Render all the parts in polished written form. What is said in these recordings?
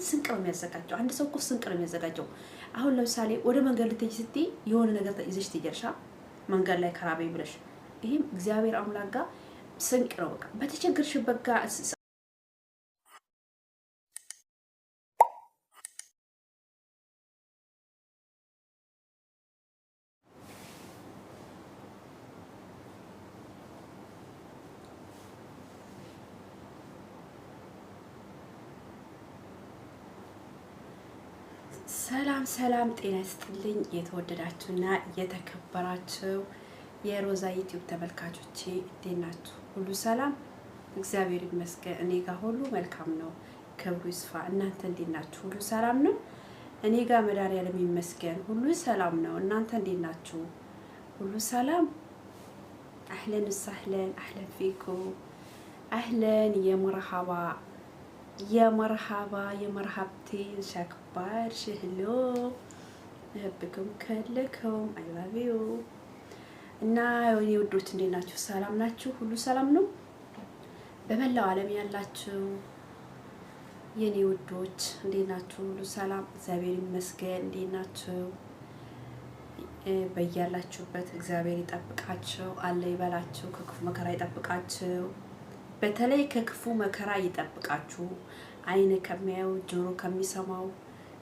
ስንቅ ነው የሚያዘጋጀው። አንድ ሰው እኮ ስንቅ ነው የሚያዘጋጀው። አሁን ለምሳሌ ወደ መንገድ ልትሄጂ ስትይ የሆነ ነገር ይዘሽ ትጀርሻ መንገድ ላይ ከራበኝ ብለሽ፣ ይሄም እግዚአብሔር አምላክ ጋር ስንቅ ነው። በቃ በተቸገርሽበት ጋር ሰላም ሰላም፣ ጤና ይስጥልኝ የተወደዳችሁና የተከበራችሁ የሮዛ ዩቲዩብ ተመልካቾቼ እንዴት ናችሁ? ሁሉ ሰላም? እግዚአብሔር ይመስገን እኔ ጋር ሁሉ መልካም ነው። ክብሩ ይስፋ። እናንተ እንዴት ናችሁ? ሁሉ ሰላም ነው? እኔ ጋር መድኃኒዓለም ይመስገን ሁሉ ሰላም ነው። እናንተ እንዴት ናችሁ? ሁሉ ሰላም? አህለን ወሰህለን፣ አህለን ፊኩም፣ አህለን የመርሃባ የመርሃብቴ ሸክባር ሽህሎ እህብኩም ከልኩም አይላቪው እና የኔ ውዶች እንዴት ናችሁ? ሰላም ናችሁ? ሁሉ ሰላም ነው? በመላው ዓለም ያላችሁ የኔ ውዶች እንዴት ናችሁ? ሁሉ ሰላም? እግዚአብሔር ይመስገን። እንዴት ናችሁ? በያላችሁበት እግዚአብሔር ይጠብቃችሁ፣ አለ ይበላችሁ፣ ከክፉ መከራ ይጠብቃችሁ። በተለይ ከክፉ መከራ ይጠብቃችሁ። አይን ከሚያየው ጆሮ ከሚሰማው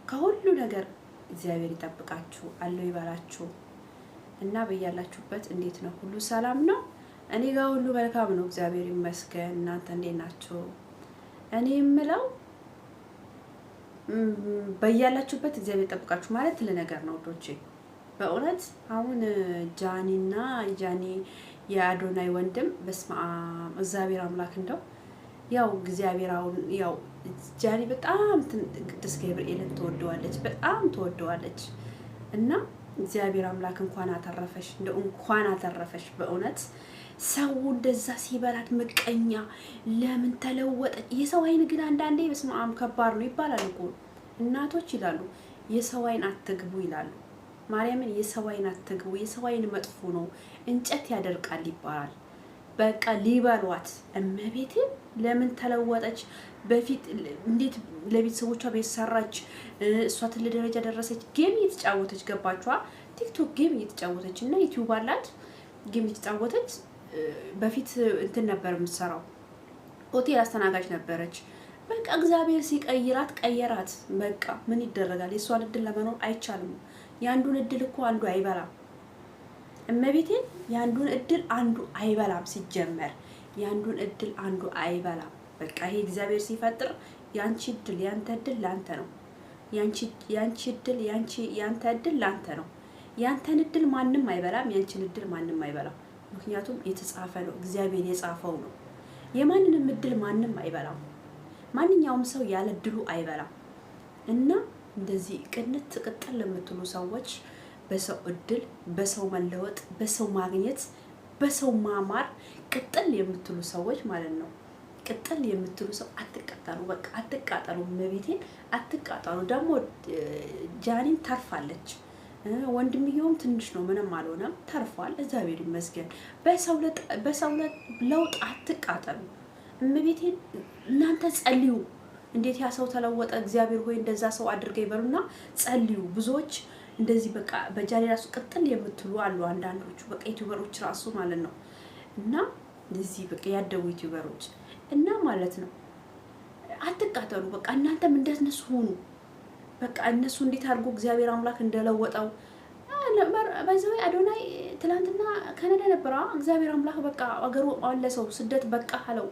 ከሁሉ ነገር እግዚአብሔር ይጠብቃችሁ፣ አለው ይባላችሁ እና በያላችሁበት እንዴት ነው? ሁሉ ሰላም ነው? እኔ ጋር ሁሉ መልካም ነው፣ እግዚአብሔር ይመስገን። እናንተ እንዴት ናችሁ? እኔ የምለው በያላችሁበት እግዚአብሔር ይጠብቃችሁ ማለት ለነገር ነው ወዶቼ። በእውነት አሁን ጃኒ የአዶናይ ወንድም በስመ አብ እግዚአብሔር አምላክ እንደው ያው እግዚአብሔር አሁን ያው ጃኒ በጣም ቅዱስ ገብርኤልን ትወደዋለች፣ በጣም ትወደዋለች እና እግዚአብሔር አምላክ እንኳን አተረፈሽ፣ እንደው እንኳን አተረፈሽ። በእውነት ሰው እንደዛ ሲበላት ምቀኛ ለምን ተለወጠች? የሰው አይን ግን አንዳንዴ በስመ አብ ከባድ ነው ይባላል እኮ እናቶች ይላሉ፣ የሰው አይን አትግቡ ይላሉ። ማርያምን የሰው አይን አትግቡ፣ የሰው አይን መጥፎ ነው፣ እንጨት ያደርቃል ይባላል። በቃ ሊበሏት እመቤቴን ለምን ተለወጠች? በፊት እንዴት ለቤተሰቦቿ ቤት ሰራች፣ እሷ ትልቅ ደረጃ ደረሰች። ጌም እየተጫወተች ገባችኋ? ቲክቶክ ጌም እየተጫወተች እና ዩቲዩብ አላት ጌም እየተጫወተች። በፊት እንትን ነበር የምትሰራው፣ ሆቴል አስተናጋጅ ነበረች። በቃ እግዚአብሔር ሲቀይራት ቀየራት። በቃ ምን ይደረጋል? የእሷን እድል ለመኖር አይቻልም። የአንዱን እድል እኮ አንዱ አይበላም። እመቤቴን የአንዱን እድል አንዱ አይበላም። ሲጀመር የአንዱን እድል አንዱ አይበላም። በቃ ይሄ እግዚአብሔር ሲፈጥር ያንቺ እድል ያንተ እድል ላንተ ነው። ያንቺ እድል ያንተ እድል ላንተ ነው። ያንተን እድል ማንም አይበላም፣ ያንቺን እድል ማንም አይበላም። ምክንያቱም የተጻፈ ነው፣ እግዚአብሔር የጻፈው ነው። የማንንም እድል ማንም አይበላም። ማንኛውም ሰው ያለ እድሉ አይበላም። እና እንደዚህ ቅንት ቅጥል ለምትሉ ሰዎች በሰው እድል፣ በሰው መለወጥ፣ በሰው ማግኘት፣ በሰው ማማር ቅጥል የምትሉ ሰዎች ማለት ነው። ቅጥል የምትሉ ሰው አትቃጠሉ፣ በቃ አትቃጠሉ፣ መቤቴን አትቃጠሉ። ደግሞ ጃኒን ተርፋለች። ወንድምየውም ትንሽ ነው፣ ምንም አልሆነም፣ ተርፏል። እግዚአብሔር ይመስገን። በሰው ለውጥ አትቃጠሉ። እመቤቴን እናንተ ጸልዩ። እንዴት ያ ሰው ተለወጠ? እግዚአብሔር ሆይ እንደዛ ሰው አድርገ ይበሉና ጸልዩ። ብዙዎች እንደዚህ በቃ በጃኒ ራሱ ቅጥል የምትሉ አሉ። አንዳንዶቹ በቃ ዩቲዩበሮች ራሱ ማለት ነው። እና እንደዚህ በቃ ያደጉ ዩቲዩበሮች እና ማለት ነው አትቃጠሉ። በቃ እናንተም እንደነሱ ሁኑ። በቃ እነሱ እንዴት አድርጎ እግዚአብሔር አምላክ እንደለወጠው በዛው አዶናይ ትላንትና ካናዳ ነበረ። እግዚአብሔር አምላክ በቃ አገሩ አለሰው ስደት በቃ አለው።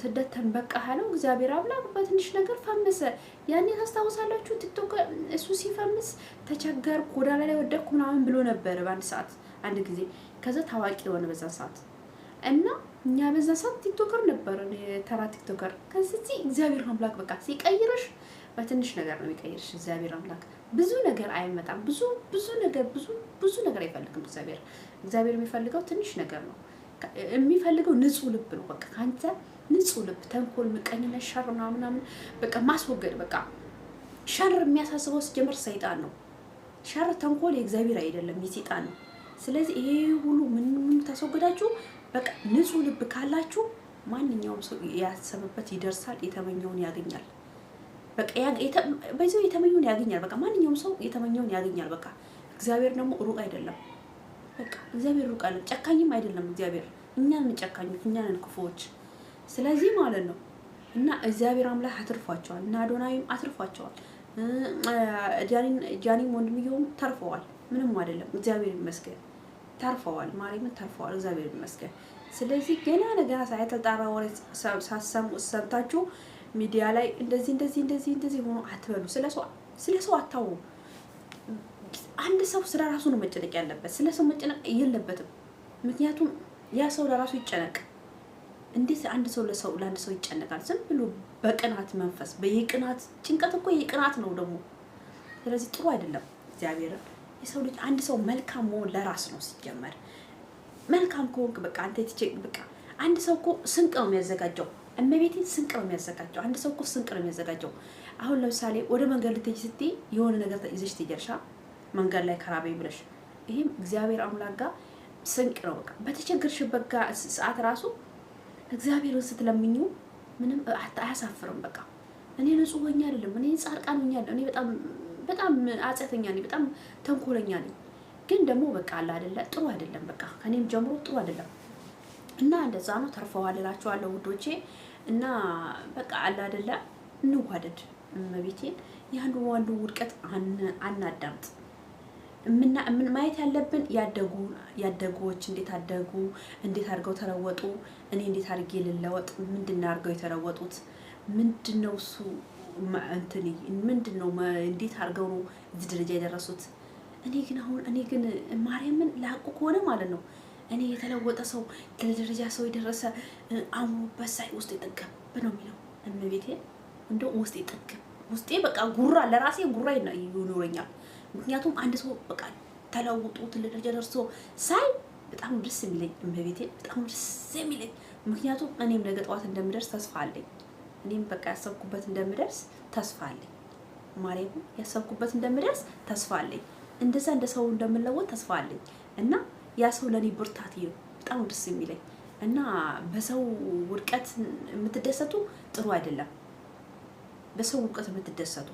ስደተን በቃ አለው። እግዚአብሔር አምላክ በትንሽ ነገር ፈመሰ። ያኔ ታስታውሳላችሁ? ቲክቶክ እሱ ሲፈምስ ተቸገር ጎዳና ላይ ወደቅኩ ምናምን ብሎ ነበር በአንድ ሰዓት አንድ ጊዜ። ከዛ ታዋቂ የሆነ በዛ ሰዓት እና እኛ በዛ ሰዓት ቲክቶከር ነበር፣ ተራ ቲክቶከር። ከዚህ እግዚአብሔር አምላክ በቃ ሲቀይርሽ በትንሽ ነገር ነው የሚቀይርሽ። እግዚአብሔር አምላክ ብዙ ነገር አይመጣም። ብዙ ነገር አይፈልግም እግዚአብሔር የሚፈልገው ትንሽ ነገር ነው የሚፈልገው። ንጹህ ልብ ነው በቃ ካንተ ንጹህ ልብ። ተንኮል፣ ምቀኝነት፣ ሸር ምናምን በቃ ማስወገድ። በቃ ሸር የሚያሳስበው ሲጀምር ሰይጣን ነው። ሸር ተንኮል የእግዚአብሔር አይደለም የሰይጣን ነው። ስለዚህ ይሄ ሁሉ ምን ታስወገዳችሁ? በቃ ንጹህ ልብ ካላችሁ ማንኛውም ሰው ያሰበበት ይደርሳል፣ የተመኘውን ያገኛል። በቃ በዚህ የተመኘውን ያገኛል። በቃ ማንኛውም ሰው የተመኘውን ያገኛል። በቃ እግዚአብሔር ደግሞ ሩቅ አይደለም። በቃ እግዚአብሔር ሩቅ አይደለም፣ ጨካኝም አይደለም እግዚአብሔር። እኛን ጨካኞች፣ እኛን ክፉዎች። ስለዚህ ማለት ነው እና እግዚአብሔር አምላክ አትርፏቸዋል እና አዶናይም አትርፏቸዋል። ጃኒም ወንድምየውም ተርፈዋል። ምንም አይደለም፣ እግዚአብሔር ይመስገን ተርፈዋል። ማርያምን ተርፈዋል፣ እግዚአብሔር ይመስገን። ስለዚህ ገና ነገር ሳይተጣራ ወሬ ሰምታችሁ ሚዲያ ላይ እንደዚህ ሆኖ አትበሉ። ስለሰው አታውሩ። አንድ ሰው ስለ ራሱ ነው መጨነቅ ያለበት፣ ስለ ሰው መጨነቅ የለበትም። ምክንያቱም ያ ሰው ለራሱ ይጨነቅ። እንዴት አንድ ሰው ለአንድ ሰው ይጨነቃል? ዝም ብሎ በቅናት መንፈስ፣ በየቅናት ጭንቀት እኮ የቅናት ነው ደግሞ። ስለዚህ ጥሩ አይደለም። እግዚአብሔርን የሰው ልጅ አንድ ሰው መልካም መሆን ለራስ ነው ሲጀመር። መልካም ከሆንክ በቃ አንተ በቃ አንድ ሰው እኮ ስንቅ ነው የሚያዘጋጀው። እመቤቴን ስንቅ ነው የሚያዘጋጀው። አንድ ሰው እኮ ስንቅ ነው የሚያዘጋጀው። አሁን ለምሳሌ ወደ መንገድ ልትሄጂ ስትይ የሆነ ነገር ይዘሽ ትሄጃለሽ መንገድ ላይ ከራበኝ ብለሽ። ይሄም እግዚአብሔር አምላክ ጋር ስንቅ ነው። በቃ በተቸገርሽበት ጋር ሰዓት ራሱ እግዚአብሔርን ስትለምኙ ምንም አያሳፍርም። በቃ እኔ ንጹህ ሆኜ አይደለም፣ እኔ ጻድቃን ሆኜ አይደለም፣ እኔ በጣም አጸተኛ ነኝ፣ በጣም ተንኮለኛ ነኝ። ግን ደግሞ በቃ አለ አይደለ ጥሩ አይደለም። በቃ ከኔም ጀምሮ ጥሩ አይደለም። እና እንደዛ ነው። ተርፈዋል እላችኋለሁ ውዶቼ። እና በቃ አለ አይደለ እንዋደድ። እመቤቴን የአንዱ ውድቀት አናዳምጥ። ምን ማየት ያለብን ያደጉዎች እንዴት አደጉ፣ እንዴት አድርገው ተለወጡ፣ እኔ እንዴት አድርጌ ልለወጥ፣ ምንድነው አድርገው የተለወጡት፣ ምንድነው እሱ ምንድነው እንዴት አድርገው ነው እዚህ ደረጃ የደረሱት። እኔ ግን ማርያምን ላቁ ከሆነ ማለት ነው እኔ የተለወጠ ሰው ለደረጃ ሰው የደረሰ አምሮበት ሳይ ውስጥ የጠገብ ነው የሚለው እመቤቴን። እንደው ውስጥ የጠገብ ውስጤ በቃ ጉራ ለራሴ ጉራ ይኖረኛል። ምክንያቱም አንድ ሰው በቃ ተለውጦ ትልቅ ደረጃ ደርሶ ሳይ በጣም ደስ የሚለኝ እመቤቴን፣ በጣም ደስ የሚለኝ። ምክንያቱም እኔም ነገ ጠዋት እንደምደርስ ተስፋ አለኝ። እኔም በቃ ያሰብኩበት እንደምደርስ ተስፋ አለኝ። ማርያም ያሰብኩበት እንደምደርስ ተስፋ አለኝ። እንደዛ እንደ ሰው እንደምለወጥ ተስፋ አለኝ። እና ያ ሰው ለኔ ብርታት ነው። በጣም ደስ የሚለኝ እና በሰው ውድቀት የምትደሰቱ ጥሩ አይደለም። በሰው ውድቀት የምትደሰቱ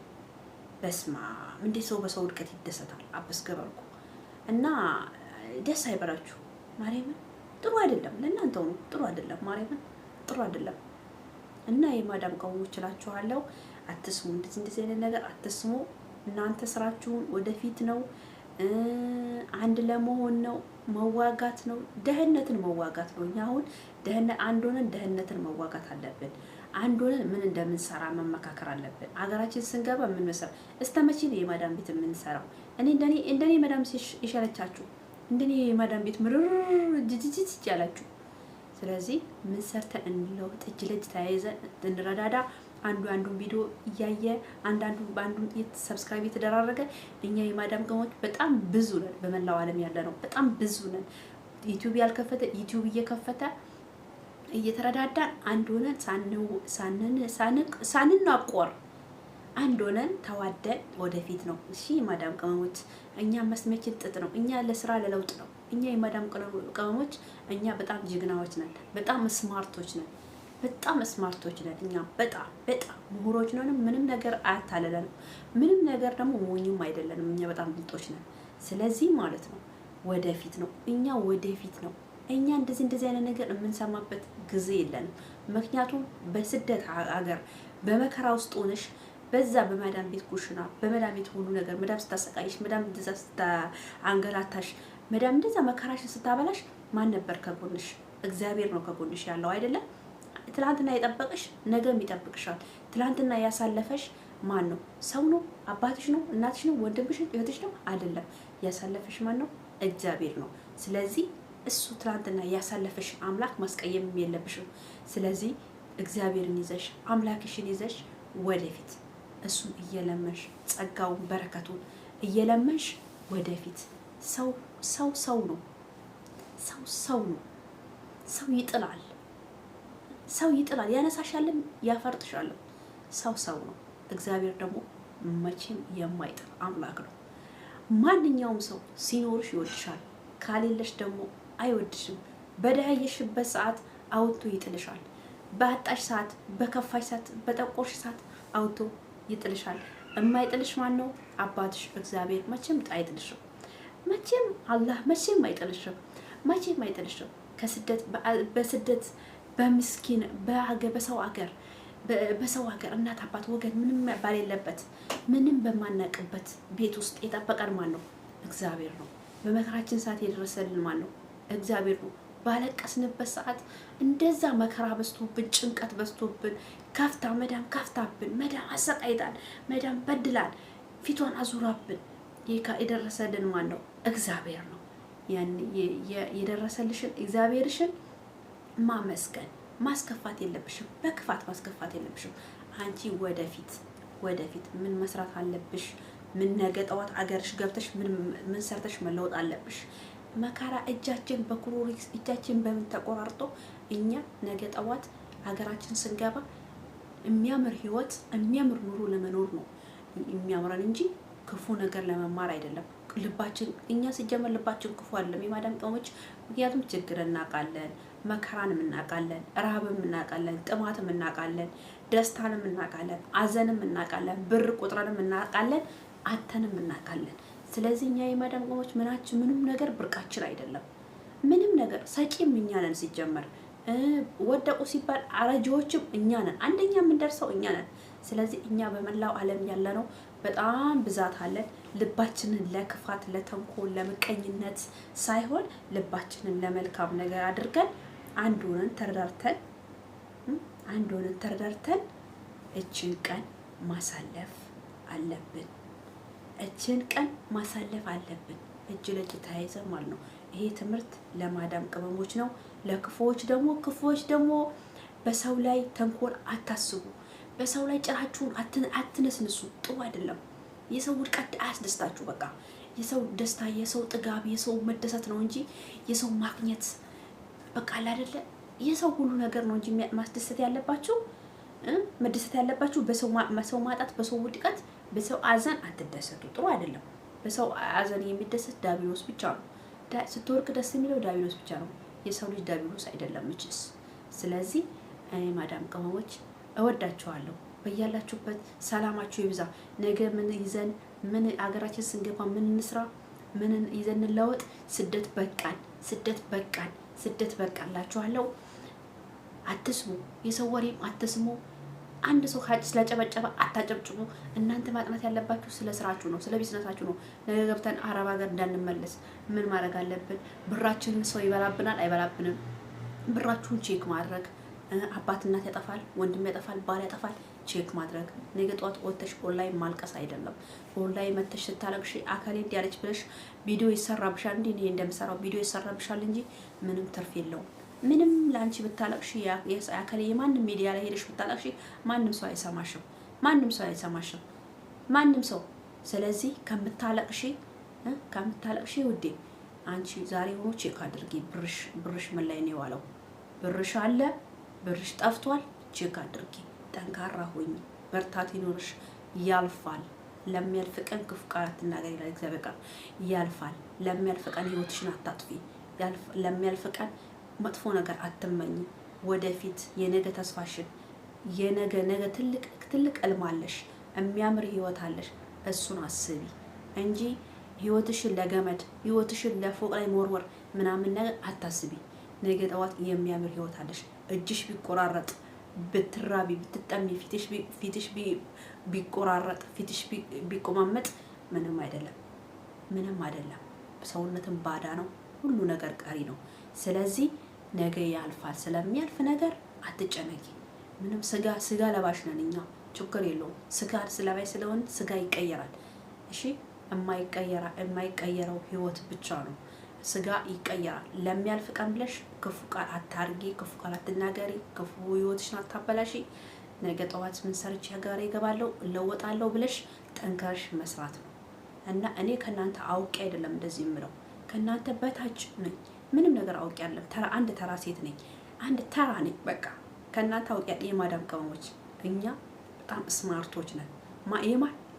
በስማ እንዴት ሰው በሰው ውድቀት ይደሰታል? አበስ ገበርኩ እና ደስ አይበላችሁ። ማርያምን ጥሩ አይደለም። ለእናንተው ነው ጥሩ አይደለም። ማርያምን ጥሩ አይደለም። እና የማዳም ቀውሞች እላችኋለሁ፣ አትስሙ። እንደዚህ አይነት ነገር አትስሙ። እናንተ ስራችሁን ወደፊት ነው፣ አንድ ለመሆን ነው፣ መዋጋት ነው፣ ደህነትን መዋጋት ነው። እኛ አሁን አንድ ሆነን ደህነትን መዋጋት አለብን። አንድ ሆነን ምን እንደምንሰራ መመካከር አለብን። አገራችን ስንገባ ምን መስራ እስከመቼ ነው የማዳም ቤት የምንሰራው? እንደኔ ማዳም ይሸለቻችሁ፣ እንደኔ የማዳም ቤት ምርር ጅጅጅ ያላችሁ። ስለዚህ ምን ሰርተን እንለውጥ፣ እጅ ለእጅ ተያይዘን እንረዳዳ። አንዱን ቪዲዮ እያየ አንዱ ሰብስክራይብ የተደራረገ እኛ የማዳም ቅመሞች በጣም ብዙ ነን። በመላው ዓለም ያለ ነው በጣም ብዙ ነን። ዩቲዩብ ያልከፈተ ዩቲዩብ እየከፈተ እየተረዳዳን አንድ ሆነን ሳንናቆር አንድ ሆነን ተዋደን ወደፊት ነው። እሺ የማዳም ቅመሞች፣ እኛ መስመችን ጥጥ ነው። እኛ ለስራ ለለውጥ ነው። እኛ የማዳም ቅመሞች እኛ በጣም ጀግናዎች ነን። በጣም ስማርቶች ነን። በጣም ስማርቶች ነን። እኛ በጣም ምሁሮች ነን። ምንም ነገር አያታለለንም። ምንም ነገር ደግሞ ሞኝም አይደለንም። እኛ በጣም ብልጦች ነን። ስለዚህ ማለት ነው ወደፊት ነው። እኛ ወደፊት ነው። እኛ እንደዚህ አይነት ነገር የምንሰማበት ጊዜ የለንም። ምክንያቱም በስደት ሀገር በመከራ ውስጥ ሆነሽ በዛ በማዳም ቤት ኩሽና በመዳም ቤት ሁሉ ነገር መዳም ስታሰቃይሽ፣ መዳም እንደዛ አንገላታሽ፣ መዳም እንደዛ መከራሽን ስታበላሽ ማን ነበር ከጎንሽ? እግዚአብሔር ነው ከጎንሽ ያለው አይደለም? ትላንትና የጠበቅሽ ነገም ይጠብቅሻል። ትላንትና ያሳለፈሽ ማን ነው? ሰው ነው? አባትሽ ነው? እናትሽ ነው? ወንድምሽ ነው? እህትሽ ነው? አይደለም። ያሳለፈሽ ማን ነው? እግዚአብሔር ነው። ስለዚህ እሱ ትላንትና ያሳለፈሽ አምላክ ማስቀየም የለብሽም። ስለዚህ እግዚአብሔርን ይዘሽ አምላክሽን ይዘሽ ወደፊት እሱን እየለመንሽ ጸጋውን በረከቱን እየለመንሽ ወደፊት። ሰው ነው። ሰው ነው። ሰው ይጥላል፣ ያነሳሻልም ያፈርጥሻልም። ሰው ነው። እግዚአብሔር ደግሞ መቼም የማይጥል አምላክ ነው። ማንኛውም ሰው ሲኖርሽ ይወድሻል፣ ካሌለሽ ደግሞ አይወድሽም። በደህየሽበት ሰዓት አውጥቶ ይጥልሻል። በአጣሽ ሰዓት፣ በከፋሽ ሰዓት፣ በጠቆርሽ ሰዓት አውጥቶ ይጥልሻል። የማይጥልሽ ማን ነው? አባትሽ እግዚአብሔር መቼም አይጥልሽም። መቼም አላህ መቼም አይጥልሽም። መቼም አይጥልሽም። ከስደት በስደት በምስኪን በሰው ሀገር እናት አባት ወገን ምንም ባሌለበት ምንም በማናቅበት ቤት ውስጥ የጠበቀን ማን ነው? እግዚአብሔር ነው። በመከራችን ሰዓት የደረሰልን ማን ነው? እግዚአብሔር ነው። ባለቀስንበት ሰዓት እንደዛ መከራ በዝቶብን ጭንቀት በዝቶብን መዳም ከፍታብን መዳም አሰቃይታን መዳም በድላን ፊቷን አዙራብን የደረሰልን ማን ነው? እግዚአብሔር ነው። ያን የደረሰልሽን እግዚአብሔርሽን ማመስገን ማስከፋት የለብሽም። በክፋት ማስከፋት የለብሽም። አንቺ ወደፊት ምን መስራት አለብሽ? ምን ነገ ጠዋት አገርሽ ገብተሽ ምን ሰርተሽ መለወጥ አለብሽ? መከራ እጃችን በኩሮሪክስ እጃችን በምን ተቆራርጦ እኛ ነገ ጠዋት ሀገራችን ስንገባ የሚያምር ህይወት የሚያምር ኑሮ ለመኖር ነው የሚያምረን እንጂ ክፉ ነገር ለመማር አይደለም። ልባችን እኛ ሲጀመር ልባችን ክፉ አይደለም የማዳም ቅመሞች። ምክንያቱም ችግር እናውቃለን፣ መከራንም እናውቃለን፣ ረሃብም እናውቃለን፣ ጥማትም እናውቃለን፣ ደስታንም እናውቃለን፣ አዘንም እናውቃለን፣ ብር ቁጥረንም እናውቃለን፣ አተንም እናውቃለን። ስለዚህ እኛ የማዳም ቅመሞች ምንም ነገር ብርቃችን አይደለም። ምንም ነገር ሰጪም እኛ ነን ሲጀመር። ወደቁ ሲባል አረጂዎችም እኛ ነን። አንደኛ የምንደርሰው እኛ ነን። ስለዚህ እኛ በመላው ዓለም ያለነው በጣም ብዛት አለን። ልባችንን ለክፋት፣ ለተንኮል፣ ለምቀኝነት ሳይሆን ልባችንን ለመልካም ነገር አድርገን አንድ ሆነን ተረዳርተን እችን ቀን ማሳለፍ አለብን። እጅ ለእጅ ተያይዘን ማለት ነው። ይሄ ትምህርት ለማዳም ቅመሞች ነው። ለክፉዎች ደግሞ በሰው ላይ ተንኮል አታስቡ። በሰው ላይ ጭራችሁን አትነስንሱ። ጥሩ አይደለም። የሰው ውድቀት አያስደስታችሁ። በቃ የሰው ደስታ፣ የሰው ጥጋብ፣ የሰው መደሰት ነው እንጂ የሰው ማግኘት በቃ አይደለ። የሰው ሁሉ ነገር ነው እንጂ ማስደሰት ያለባችሁ መደሰት ያለባችሁ በሰው ማጣት፣ በሰው ውድቀት፣ በሰው አዘን አትደሰቱ። ጥሩ አይደለም። በሰው አዘን የሚደሰት ዳቢሎስ ብቻ ነው። ስትወርቅ ደስ የሚለው ዳቢሎስ ብቻ ነው። የሰው ልጅ ዳቢሎስ አይደለም እችስ። ስለዚህ እኔ ማዳም ቅመሞች እወዳችኋለሁ። በያላችሁበት ሰላማችሁ ይብዛ። ነገ ምን አገራችን ስንገባ ምን እንስራ፣ ምን ይዘን እንለወጥ። ስደት በቃን ላችኋለሁ። አትስሙ፣ የሰው ወሬም አትስሙ። አንድ ሰው ሀጅ ስለጨበጨበ አታጨብጭቡ። እናንተ ማጥናት ያለባችሁ ስለ ስራችሁ ነው፣ ስለ ቢዝነሳችሁ ነው። ነገ ገብተን አረብ ሀገር እንዳንመለስ ምን ማድረግ አለብን? ብራችንን ሰው ይበላብናል አይበላብንም? ብራችሁን ቼክ ማድረግ። አባት እናት ያጠፋል፣ ወንድም ያጠፋል፣ ባል ያጠፋል። ቼክ ማድረግ። ነገ ጠዋት ወጥተሽ ኦንላይን ማልቀስ አይደለም። ኦንላይን መተሽ ስታለቅሽ አካሌ እንዲያለች ብለሽ ቪዲዮ ይሰራብሻል። እንዴ እኔ እንደምሰራው ቪዲዮ ይሰራብሻል እንጂ ምንም ትርፍ የለውም። ምንም ላንቺ ብታለቅሽ አካሌ የማንም ሚዲያ ላይ ሄደሽ ብታለቅሽ ማንም ሰው አይሰማሽም። ማንም ሰው። ስለዚህ ከምታለቅሽ ውዴ አንቺ ዛሬ ሆኖ ቼክ አድርጊ። ብርሽ ምን ላይ ነው የዋለው? ብርሽ አለ፣ ብርሽ ጠፍቷል። ቼክ አድርጊ። ጠንካራ ሆኝ፣ በርታት ይኖርሽ። ያልፋል። ለሚያልፍ ቀን ክፉ ቃል አትናገሪ ይላል እግዚአብሔር ቃል። ያልፋል። ለሚያልፍ ቀን ህይወትሽን አታጥፊ። ለሚያልፍ ቀን መጥፎ ነገር አትመኝ። ወደፊት የነገ ተስፋሽን ነገ ትልቅ እልም አለሽ፣ የሚያምር ህይወት አለሽ። እሱን አስቢ እንጂ ህይወትሽን ለገመድ ህይወትሽን ለፎቅ ላይ መወርወር ምናምን ነገር አታስቢ። ነገ ጠዋት የሚያምር ህይወት አለሽ። እጅሽ ቢቆራረጥ፣ ብትራቢ፣ ብትጠሚ፣ ፊትሽ ቢቆራረጥ፣ ፊትሽ ቢቆማመጥ ምንም አይደለም። ሰውነትን ባዳ ነው። ሁሉ ነገር ቀሪ ነው። ስለዚህ ነገ ያልፋል። ስለሚያልፍ ነገር አትጨነቂ። ምንም ስጋ ለባሽ ነን እኛ፣ ችግር የለውም። ስጋ ስለባይ ስለሆነ ስጋ ይቀየራል። እሺ፣ የማይቀየረው ህይወት ብቻ ነው። ስጋ ይቀየራል። ለሚያልፍ ቀን ብለሽ ክፉ ቃል አታርጊ፣ ክፉ ቃል አትናገሪ፣ ክፉ ህይወትሽን አታበላሺ። ነገ ጠዋት ምን ሰርቼ ሀገሬ እገባለሁ እለወጣለሁ ብለሽ ጠንከርሽ መስራት ነው። እና እኔ ከእናንተ አውቄ አይደለም እንደዚህ የምለው፣ ከእናንተ በታች ነኝ። ምንም ነገር አውቄ አይደለም። አንድ ተራ ሴት ነኝ። አንድ ተራ ነኝ። በቃ ከእናንተ አውቄ የማዳም ቅመሞች እኛ በጣም ስማርቶች ነን።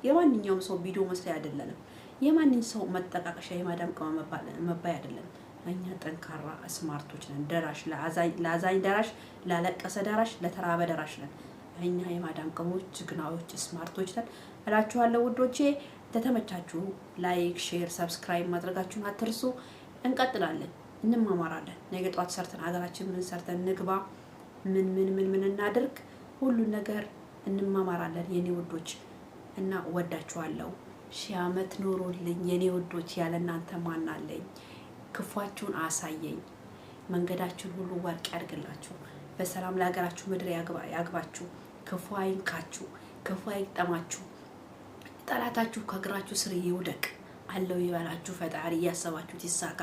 የማንኛውም ሰው ቪዲዮ መስሪያ አይደለንም። የማንኛውም ሰው መጠቃቀሻ የማዳም ቅመም መባይ አይደለም። እኛ ጠንካራ ስማርቶች ነን። ደራሽ፣ ለአዛኝ ደራሽ፣ ላለቀሰ ደራሽ፣ ለተራበ ደራሽ ነን። እኛ የማዳም ቅሞች ጀግናዎች ስማርቶች ነን እላችኋለሁ ውዶቼ። ተተመቻችሁ ላይክ፣ ሼር፣ ሰብስክራይብ ማድረጋችሁን አትርሱ። እንቀጥላለን፣ እንማማራለን። ነገ ጧት ሰርተን ሀገራችን ምን ሰርተን ንግባ፣ ምን እናድርግ፣ ሁሉን ነገር እንማማራለን የኔ ውዶች እና ወዳችኋለሁ። 1000 ዓመት ኖሮልኝ የኔ ውዶች። ያለ እናንተ ማን አለኝ? ክፏችሁን አሳየኝ፣ መንገዳችሁን ሁሉ ወርቅ ያድርግላችሁ። በሰላም ለሀገራችሁ ምድር ያግባችሁ። ክፉ አይንካችሁ፣ ክፉ አይጠማችሁ። ጠላታችሁ ከእግራችሁ ስር ይውደቅ። አለው ይበላችሁ ፈጣሪ። እያሰባችሁት ይሳካ፣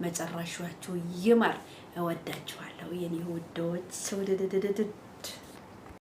መጨረሻችሁ ይማር። እወዳችኋለሁ የኔ ውዶች።